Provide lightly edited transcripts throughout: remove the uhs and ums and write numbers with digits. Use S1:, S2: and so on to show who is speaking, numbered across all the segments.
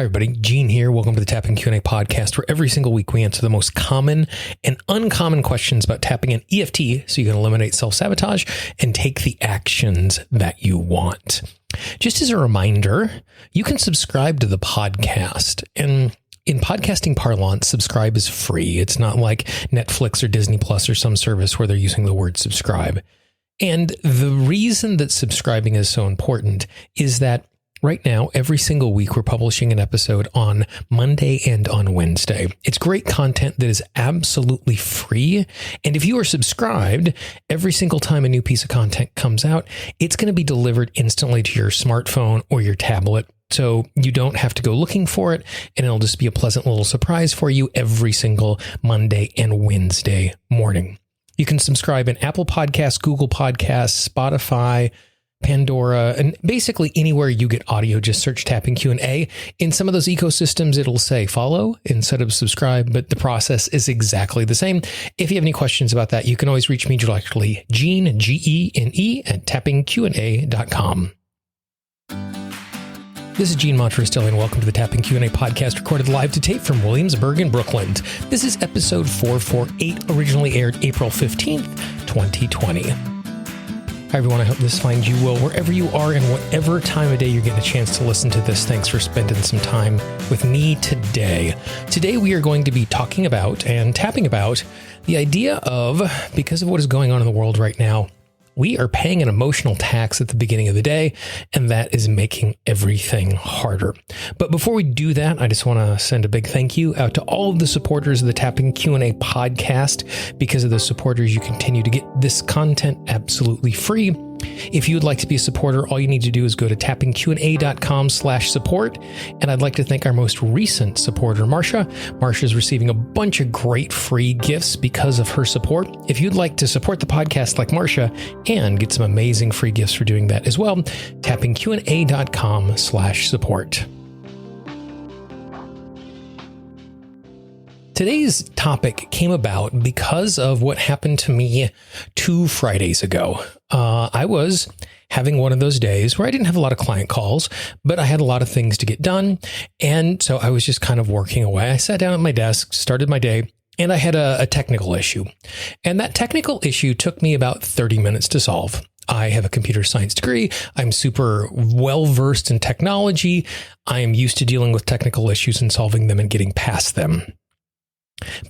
S1: Hi, everybody. Gene here. Welcome to the Tapping Q&A podcast, where every single week we answer the most common and uncommon questions about tapping and EFT so you can eliminate self-sabotage and take the actions that you want. Just as a reminder, you can subscribe to the podcast. And in podcasting parlance, subscribe is free. It's not like Netflix or Disney Plus or some service where they're using the word subscribe. And the reason that subscribing is so important is that right now, every single week, we're publishing an episode on Monday and on Wednesday. It's great content that is absolutely free. And if you are subscribed, every single time a new piece of content comes out, it's going to be delivered instantly to your smartphone or your tablet. So you don't have to go looking for it, and it'll just be a pleasant little surprise for you every single Monday and Wednesday morning. You can subscribe in Apple Podcasts, Google Podcasts, Spotify, Pandora, and basically anywhere you get audio. Just search Tapping Q&A. In some of those ecosystems, it'll say follow instead of subscribe, but the process is exactly the same. If you have any questions about that, you can always reach me directly, Gene, Gene, at tappingqa.com. This is Gene Monterostelli, and welcome to the Tapping Q&A podcast, recorded live to tape from Williamsburg in Brooklyn. This is episode 448, originally aired April 15th, 2020. Hi, everyone. I hope this finds you well wherever you are and whatever time of day you're getting a chance to listen to this. Thanks for spending some time with me today. Today, we are going to be talking about and tapping about the idea of, because of what is going on in the world right now, we are paying an emotional tax at the beginning of the day, and that is making everything harder. But before we do that, I just want to send a big thank you out to all of the supporters of the Tapping Q&A podcast. Because of the supporters, you continue to get this content absolutely free. If you would like to be a supporter, all you need to do is go to tappingqa.com/support. And I'd like to thank our most recent supporter, Marcia. Marcia is receiving a bunch of great free gifts because of her support. If you'd like to support the podcast like Marcia and get some amazing free gifts for doing that as well, tappingqa.com/support. Today's topic came about because of what happened to me 2 Fridays ago. I was having one of those days where I didn't have a lot of client calls, but I had a lot of things to get done. And so I was just kind of working away. I sat down at my desk, started my day, and I had a technical issue. And that technical issue took me about 30 minutes to solve. I have a computer science degree. I'm super well-versed in technology. I am used to dealing with technical issues and solving them and getting past them.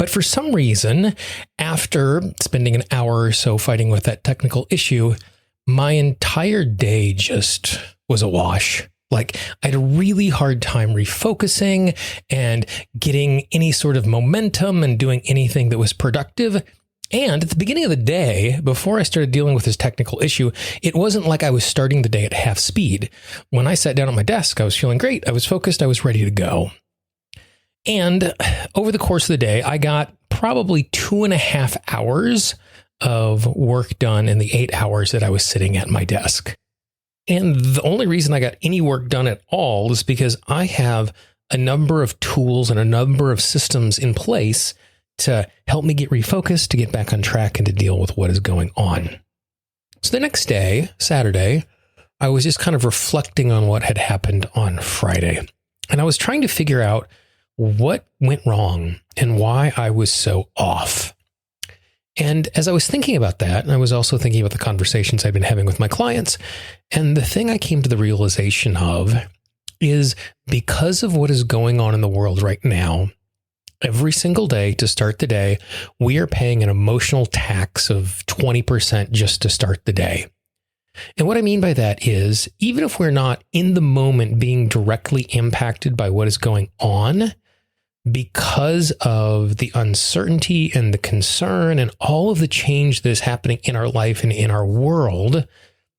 S1: But for some reason, after spending an hour or so fighting with that technical issue, my entire day just was a wash. Like, I had a really hard time refocusing and getting any sort of momentum and doing anything that was productive. And at the beginning of the day, before I started dealing with this technical issue, it wasn't like I was starting the day at half speed. When I sat down at my desk, I was feeling great. I was focused. I was ready to go. And over the course of the day, I got probably 2.5 hours of work done in the 8 hours that I was sitting at my desk. And the only reason I got any work done at all is because I have a number of tools and a number of systems in place to help me get refocused, to get back on track, and to deal with what is going on. So the next day, Saturday, I was just kind of reflecting on what had happened on Friday. And I was trying to figure out what went wrong and why I was so off. And as I was thinking about that, I was also thinking about the conversations I've been having with my clients. And the thing I came to the realization of is, because of what is going on in the world right now, every single day to start the day, we are paying an emotional tax of 20% just to start the day. And what I mean by that is, even if we're not in the moment being directly impacted by what is going on, because of the uncertainty and the concern and all of the change that is happening in our life and in our world,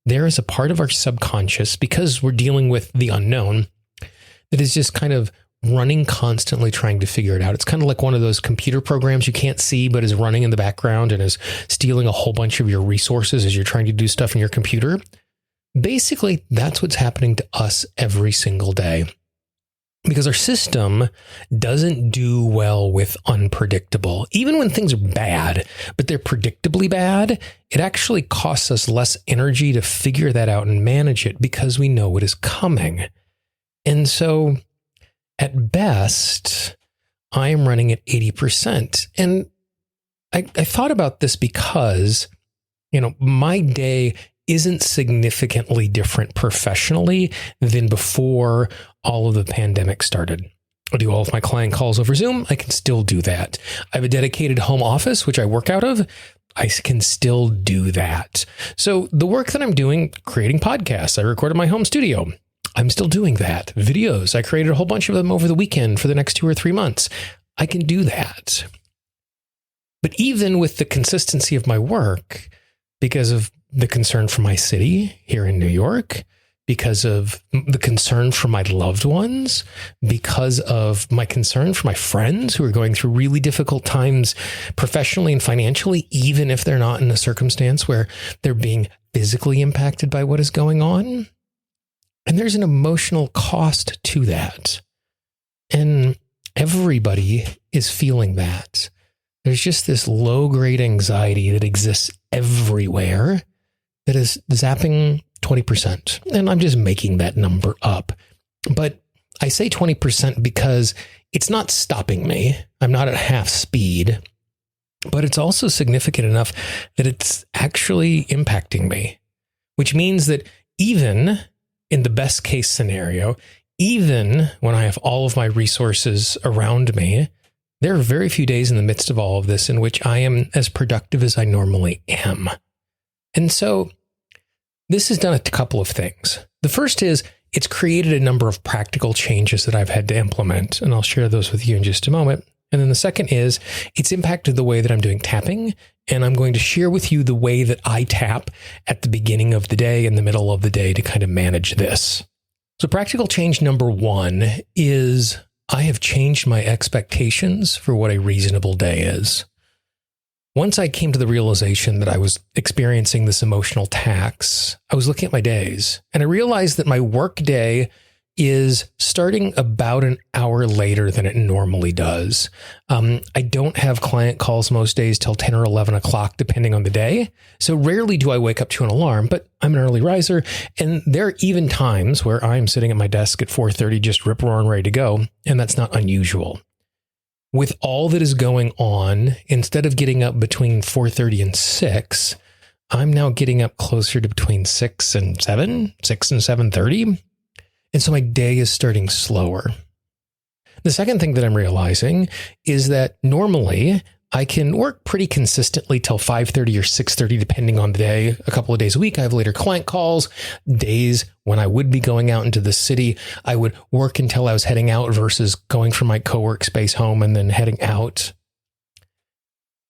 S1: there is a part of our subconscious, because we're dealing with the unknown, that is just kind of running constantly trying to figure it out. It's kind of like one of those computer programs you can't see, but is running in the background and is stealing a whole bunch of your resources as you're trying to do stuff in your computer. Basically, that's what's happening to us every single day. Because our system doesn't do well with unpredictable. Even when things are bad, but they're predictably bad, it actually costs us less energy to figure that out and manage it because we know what is coming. And so at best, I am running at 80%. And I thought about this because, my day isn't significantly different professionally than before all of the pandemic started. I do all of my client calls over Zoom. I can still do that. I have a dedicated home office, which I work out of. I can still do that. So the work that I'm doing, creating podcasts, I record in my home studio. I'm still doing that. Videos, I created a whole bunch of them over the weekend for the next 2 or 3 months. I can do that. But even with the consistency of my work, because of the concern for my city here in New York, because of the concern for my loved ones, because of my concern for my friends who are going through really difficult times professionally and financially, even if they're not in a circumstance where they're being physically impacted by what is going on. And there's an emotional cost to that. And everybody is feeling that. There's just this low-grade anxiety that exists everywhere that is zapping 20%. And I'm just making that number up. But I say 20% because it's not stopping me. I'm not at half speed. But it's also significant enough that it's actually impacting me, which means that even in the best case scenario, even when I have all of my resources around me, there are very few days in the midst of all of this in which I am as productive as I normally am. And so this has done a couple of things. The first is it's created a number of practical changes that I've had to implement, and I'll share those with you in just a moment. And then the second is it's impacted the way that I'm doing tapping, and I'm going to share with you the way that I tap at the beginning of the day and the middle of the day to kind of manage this. So practical change number one is I have changed my expectations for what a reasonable day is. Once I came to the realization that I was experiencing this emotional tax, I was looking at my days and I realized that my work day is starting about an hour later than it normally does. I don't have client calls most days till 10 or 11 o'clock, depending on the day. So rarely do I wake up to an alarm, but I'm an early riser. And there are even times where I'm sitting at my desk at 4:30, just rip roaring ready to go. And that's not unusual. With all that is going on, instead of getting up between 4:30 and 6, I'm now getting up closer to between 6 and 7, 6 and 7:30. And so my day is starting slower. The second thing that I'm realizing is that normally I can work pretty consistently till 5:30 or 6:30, depending on the day. A couple of days a week, I have later client calls. Days when I would be going out into the city, I would work until I was heading out versus going from my co-work space home and then heading out.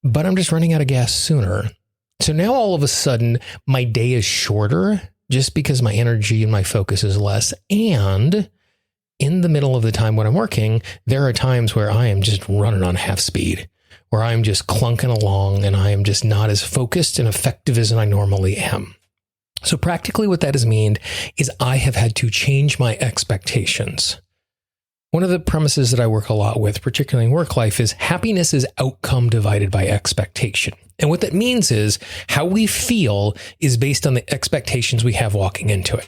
S1: But I'm just running out of gas sooner. So now all of a sudden, my day is shorter just because my energy and my focus is less. And in the middle of the time when I'm working, there are times where I am just running on half speed, where I'm just clunking along and I am just not as focused and effective as I normally am. So practically what that has meant is I have had to change my expectations. One of the premises that I work a lot with, particularly in work life, is happiness is outcome divided by expectation. And what that means is how we feel is based on the expectations we have walking into it.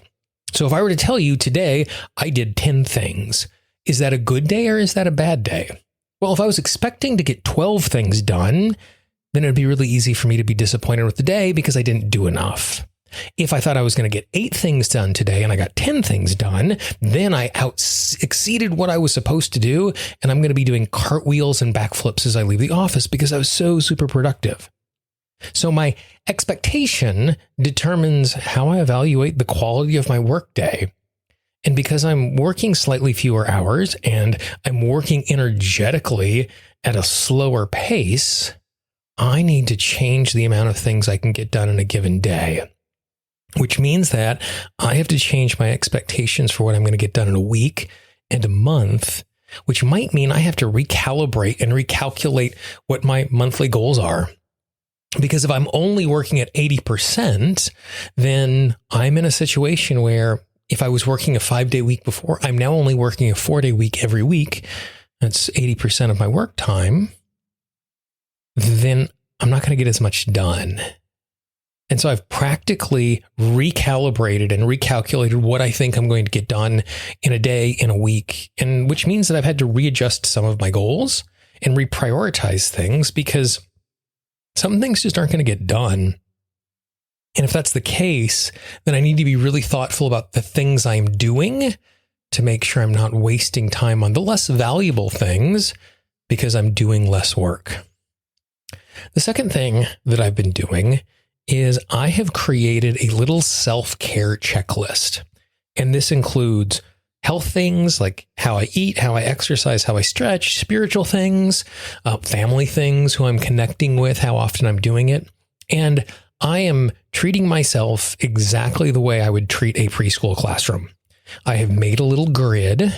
S1: So if I were to tell you today, I did 10 things, is that a good day or is that a bad day? Well, if I was expecting to get 12 things done, then it'd be really easy for me to be disappointed with the day because I didn't do enough. If I thought I was going to get 8 things done today and I got 10 things done, then I exceeded what I was supposed to do. And I'm going to be doing cartwheels and backflips as I leave the office because I was so super productive. So my expectation determines how I evaluate the quality of my workday. And because I'm working slightly fewer hours and I'm working energetically at a slower pace, I need to change the amount of things I can get done in a given day. Which means that I have to change my expectations for what I'm going to get done in a week and a month, which might mean I have to recalibrate and recalculate what my monthly goals are. Because if I'm only working at 80%, then I'm in a situation where if I was working a 5-day week before, I'm now only working a 4-day week every week. That's 80% of my work time. Then I'm not going to get as much done. And so I've practically recalibrated and recalculated what I think I'm going to get done in a day, in a week, and which means that I've had to readjust some of my goals and reprioritize things because some things just aren't going to get done. And if that's the case, then I need to be really thoughtful about the things I'm doing to make sure I'm not wasting time on the less valuable things because I'm doing less work. The second thing that I've been doing is I have created a little self-care checklist. And this includes health things like how I eat, how I exercise, how I stretch, spiritual things, family things, who I'm connecting with, how often I'm doing it. And I am treating myself exactly the way I would treat a preschool classroom. I have made a little grid.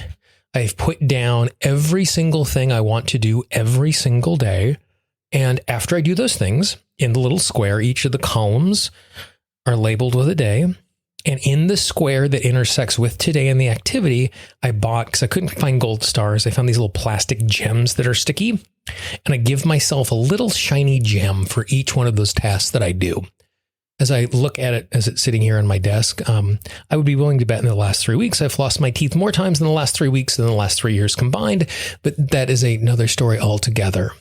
S1: I've put down every single thing I want to do every single day. And after I do those things, in the little square, each of the columns are labeled with a day. And in the square that intersects with today and the activity, I bought, because I couldn't find gold stars, I found these little plastic gems that are sticky. And I give myself a little shiny gem for each one of those tasks that I do. As I look at it, as it's sitting here on my desk, I would be willing to bet in the last 3 weeks, I've flossed my teeth more times in the last 3 weeks than the last 3 years combined. But that is another story altogether.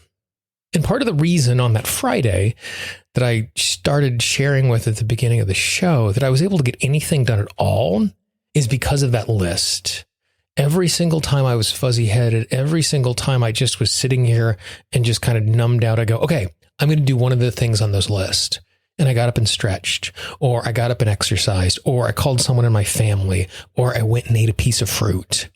S1: And part of the reason on that Friday that I started sharing with at the beginning of the show that I was able to get anything done at all is because of that list. Every single time I was fuzzy headed, every single time I just was sitting here and just kind of numbed out, I go, okay, I'm going to do one of the things on this list. And I got up and stretched, or I got up and exercised, or I called someone in my family, or I went and ate a piece of fruit.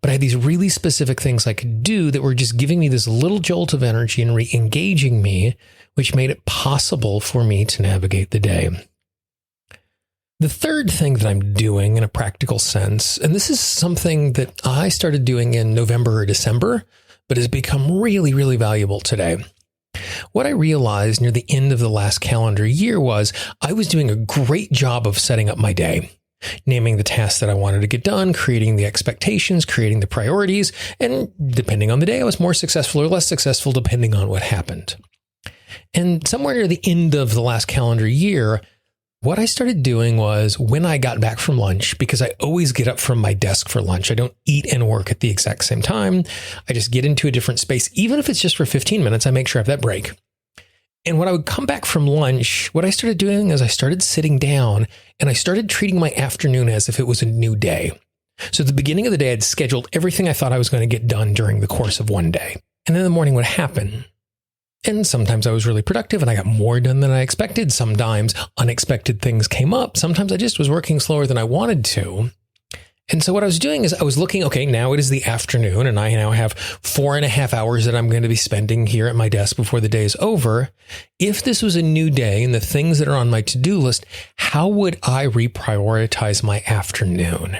S1: But I had these really specific things I could do that were just giving me this little jolt of energy and re-engaging me, which made it possible for me to navigate the day. The third thing that I'm doing in a practical sense, and this is something that I started doing in November or December, but has become really, really valuable today. What I realized near the end of the last calendar year was I was doing a great job of setting up my day. Naming the tasks that I wanted to get done, creating the expectations, creating the priorities, and depending on the day, I was more successful or less successful depending on what happened. And somewhere near the end of the last calendar year, what I started doing was when I got back from lunch, because I always get up from my desk for lunch, I don't eat and work at the exact same time. I just get into a different space. Even if it's just for 15 minutes, I make sure I have that break. And when I would come back from lunch, what I started doing is I started sitting down and I started treating my afternoon as if it was a new day. So at the beginning of the day, I'd scheduled everything I thought I was going to get done during the course of one day. And then the morning would happen. And sometimes I was really productive and I got more done than I expected. Sometimes unexpected things came up. Sometimes I just was working slower than I wanted to. And so what I was doing is I was looking, okay, now it is the afternoon and I now have 4.5 hours that I'm going to be spending here at my desk before the day is over. If this was a new day and the things that are on my to-do list, how would I reprioritize my afternoon?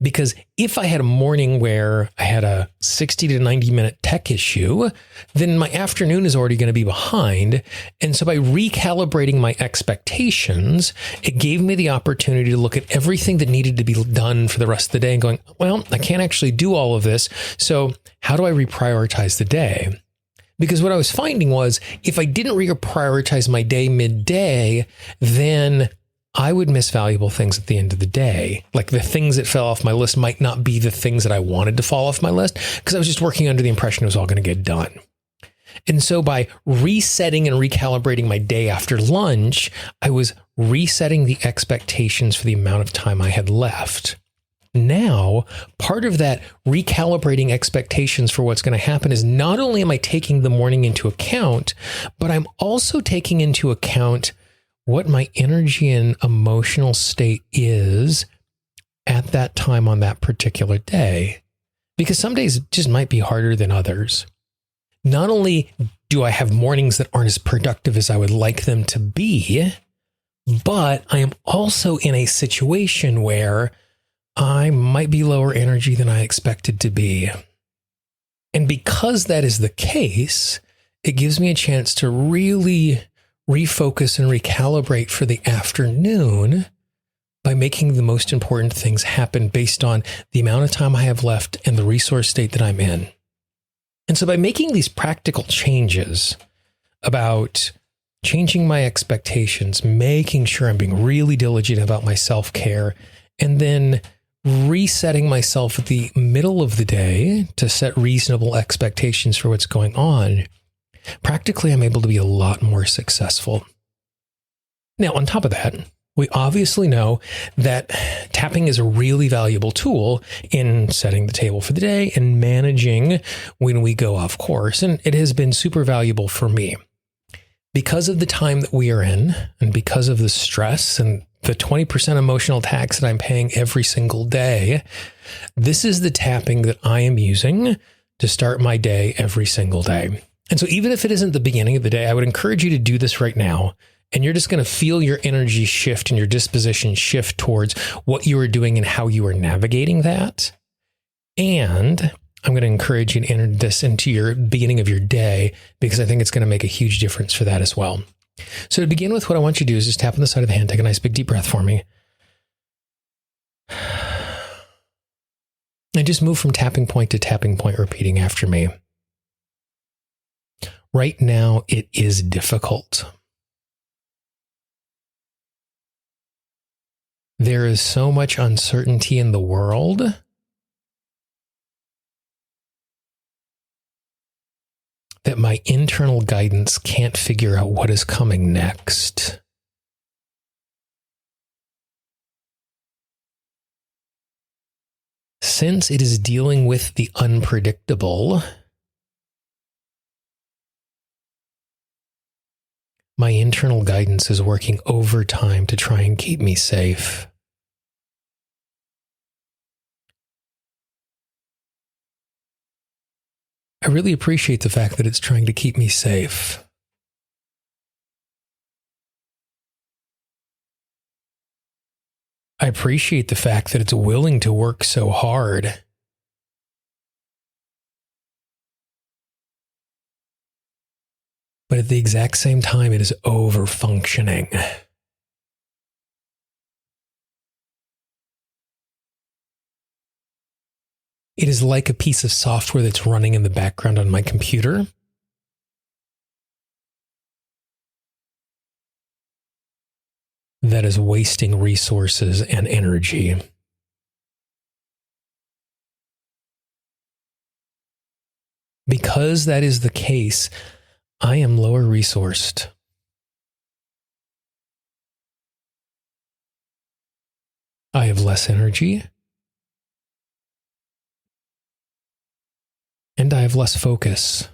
S1: Because if I had a morning where I had a 60 to 90 minute tech issue, then my afternoon is already going to be behind. And so by recalibrating my expectations, it gave me the opportunity to look at everything that needed to be done for the rest of the day and going, well, I can't actually do all of this. So how do I reprioritize the day? Because what I was finding was if I didn't reprioritize my day midday, then I would miss valuable things at the end of the day. Like the things that fell off my list might not be the things that I wanted to fall off my list because I was just working under the impression it was all going to get done. And so by resetting and recalibrating my day after lunch, I was resetting the expectations for the amount of time I had left. Now, part of that recalibrating expectations for what's going to happen is not only am I taking the morning into account, but I'm also taking into account what my energy and emotional state is at that time on that particular day. Because some days it just might be harder than others. Not only do I have mornings that aren't as productive as I would like them to be, but I am also in a situation where I might be lower energy than I expected to be. And because that is the case, it gives me a chance to really refocus and recalibrate for the afternoon by making the most important things happen based on the amount of time I have left and the resource state that I'm in. And so by making these practical changes about changing my expectations, making sure I'm being really diligent about my self-care, and then resetting myself at the middle of the day to set reasonable expectations for what's going on, practically I'm able to be a lot more successful. Now, on top of that, we obviously know that tapping is a really valuable tool in setting the table for the day and managing when we go off course. And it has been super valuable for me. Because of the time that we are in, and because of the stress and the 20% emotional tax that I'm paying every single day, this is the tapping that I am using to start my day every single day. And so even if it isn't the beginning of the day, I would encourage you to do this right now. And you're just going to feel your energy shift and your disposition shift towards what you are doing and how you are navigating that. And I'm going to encourage you to enter this into your beginning of your day, because I think it's going to make a huge difference for that as well. So to begin with, what I want you to do is just tap on the side of the hand, take a nice big deep breath for me. And just move from tapping point to tapping point, repeating after me. Right now, it is difficult. There is so much uncertainty in the world that my internal guidance can't figure out what is coming next. Since it is dealing with the unpredictable, my internal guidance is working overtime to try and keep me safe. I really appreciate the fact that it's trying to keep me safe. I appreciate the fact that it's willing to work so hard. But at the exact same time, it is over-functioning. It is like a piece of software that's running in the background on my computer. That is wasting resources and energy. Because that is the case, I am lower resourced. I have less energy. And I have less focus.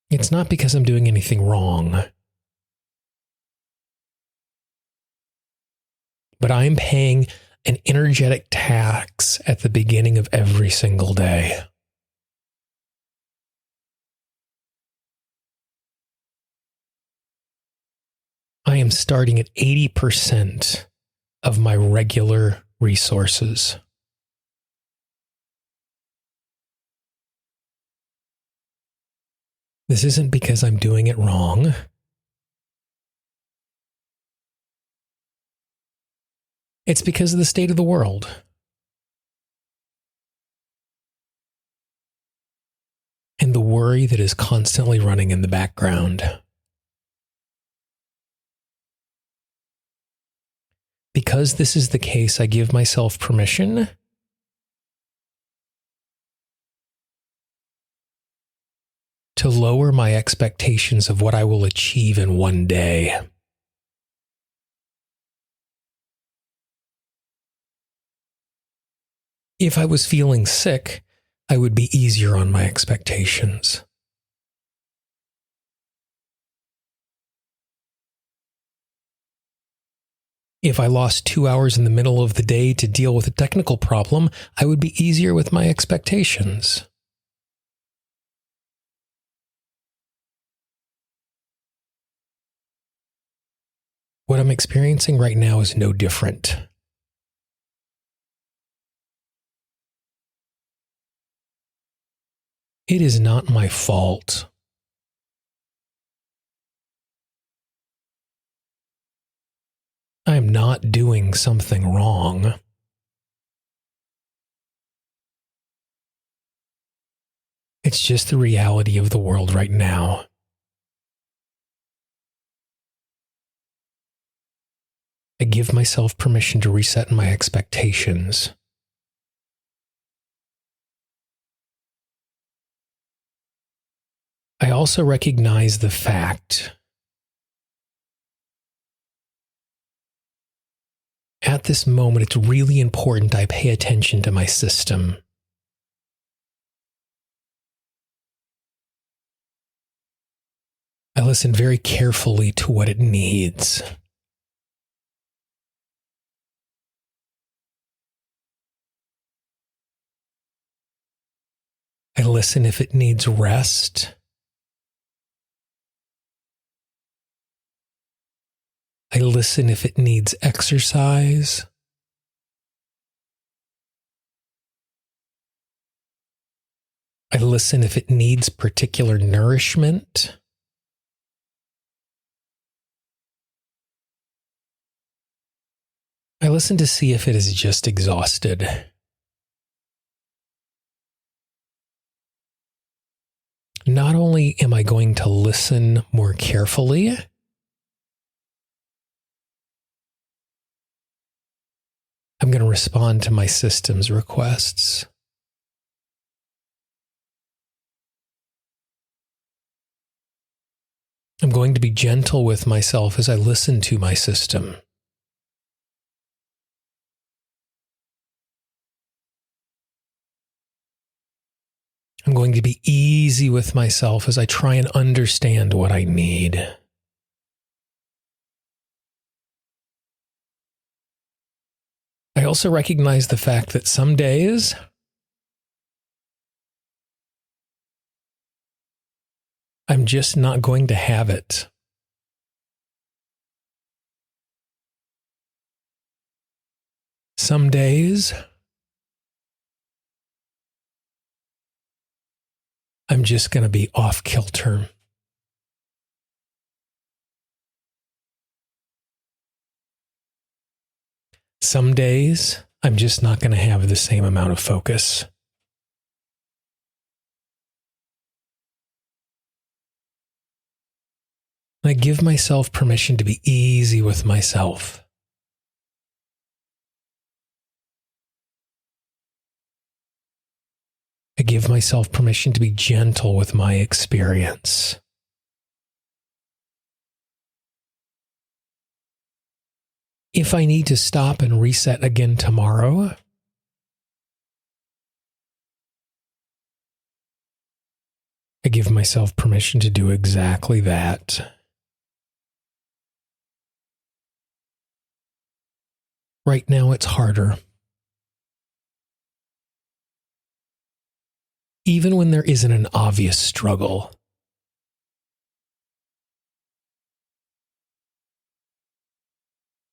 S1: It's not because I'm doing anything wrong. But I'm paying an energetic tax at the beginning of every single day. I am starting at 80% of my regular resources. This isn't because I'm doing it wrong. It's because of the state of the world. And the worry that is constantly running in the background. Because this is the case, I give myself permission to lower my expectations of what I will achieve in one day. If I was feeling sick, I would be easier on my expectations. If I lost 2 hours in the middle of the day to deal with a technical problem, I would be easier with my expectations. What I'm experiencing right now is no different. It is not my fault. I am not doing something wrong. It's just the reality of the world right now. I give myself permission to reset my expectations. I also recognize the fact at this moment, it's really important I pay attention to my system. I listen very carefully to what it needs. I listen if it needs rest. I listen if it needs exercise. I listen if it needs particular nourishment. I listen to see if it is just exhausted. Not only am I going to listen more carefully, I'm going to respond to my system's requests. I'm going to be gentle with myself as I listen to my system. I'm going to be easy with myself as I try and understand what I need. I also recognize the fact that some days I'm just not going to have it. Some days I'm just going to be off kilter. Some days I'm just not going to have the same amount of focus. I give myself permission to be easy with myself. I give myself permission to be gentle with my experience. If I need to stop and reset again tomorrow, I give myself permission to do exactly that. Right now, it's harder. Even when there isn't an obvious struggle.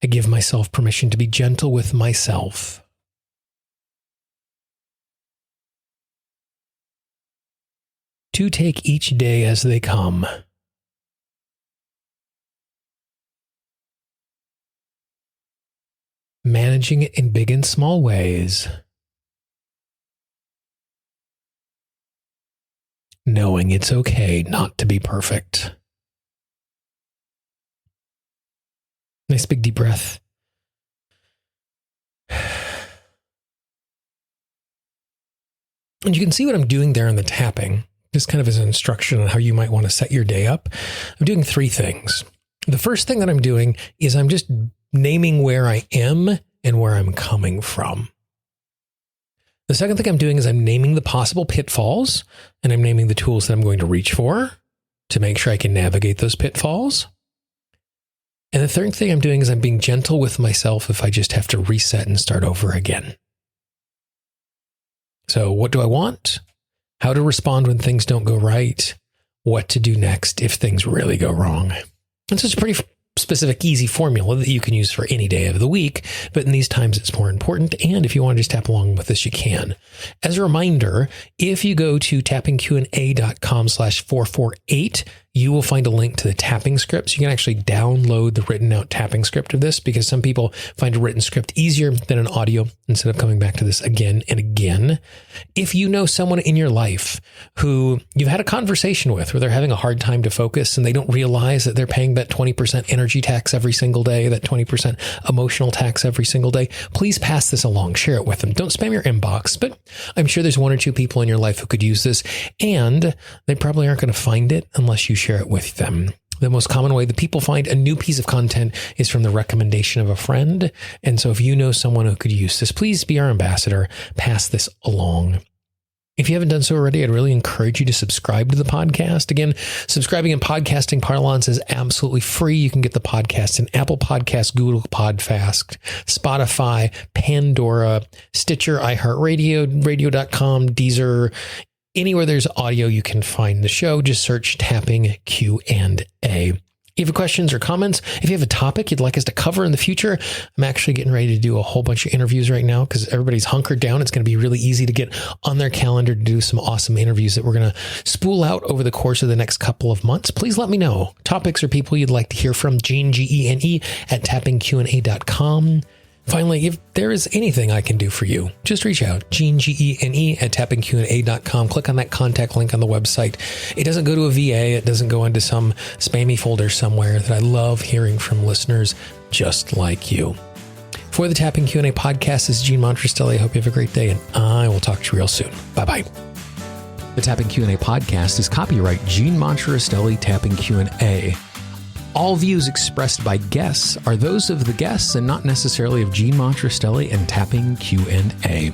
S1: I give myself permission to be gentle with myself. To take each day as they come. Managing it in big and small ways. Knowing it's okay not to be perfect. Nice big deep breath. And you can see what I'm doing there in the tapping, just kind of as an instruction on how you might want to set your day up. I'm doing 3 things. The first thing that I'm doing is I'm just naming where I am and where I'm coming from. The second thing I'm doing is I'm naming the possible pitfalls, and I'm naming the tools that I'm going to reach for to make sure I can navigate those pitfalls. And the third thing I'm doing is I'm being gentle with myself if I just have to reset and start over again. So what do I want? How to respond when things don't go right? What to do next if things really go wrong? It's just a pretty specific, easy formula that you can use for any day of the week, but in these times it's more important. And if you want to just tap along with this, you can. As a reminder, if you go to tappingqna.com/448, you will find a link to the tapping scripts. You can actually download the written out tapping script of this because some people find a written script easier than an audio instead of coming back to this again and again. If you know someone in your life who you've had a conversation with where they're having a hard time to focus and they don't realize that they're paying that 20% energy tax every single day, that 20% emotional tax every single day, please pass this along. Share it with them. Don't spam your inbox, but I'm sure there's one or two people in your life who could use this, and they probably aren't going to find it unless you share it with them. The most common way that people find a new piece of content is from the recommendation of a friend. And so if you know someone who could use this, please be our ambassador. Pass this along. If you haven't done so already, I'd really encourage you to subscribe to the podcast. Again, subscribing in podcasting parlance is absolutely free. You can get the podcast in Apple Podcasts, Google Podcasts, Spotify, Pandora, Stitcher, iHeartRadio, radio.com, Deezer. Anywhere there's audio, you can find the show. Just search Tapping Q&A. If you have questions or comments, if you have a topic you'd like us to cover in the future, I'm actually getting ready to do a whole bunch of interviews right now because everybody's hunkered down. It's going to be really easy to get on their calendar to do some awesome interviews that we're going to spool out over the course of the next couple of months. Please let me know topics or people you'd like to hear from. Gene, Gene, at tappingqa.com. Finally, if there is anything I can do for you, just reach out. Gene, Gene, at tappingqa.com. Click on that contact link on the website. It doesn't go to a VA. It doesn't go into some spammy folder somewhere. That I love hearing from listeners just like you. For the Tapping Q&A podcast, this is Gene Montrestelli. I hope you have a great day, and I will talk to you real soon. Bye-bye. The Tapping Q&A podcast is copyright Gene Montrestelli Tapping Q&A. All views expressed by guests are those of the guests and not necessarily of Gene Montrestelli and Tapping Q&A.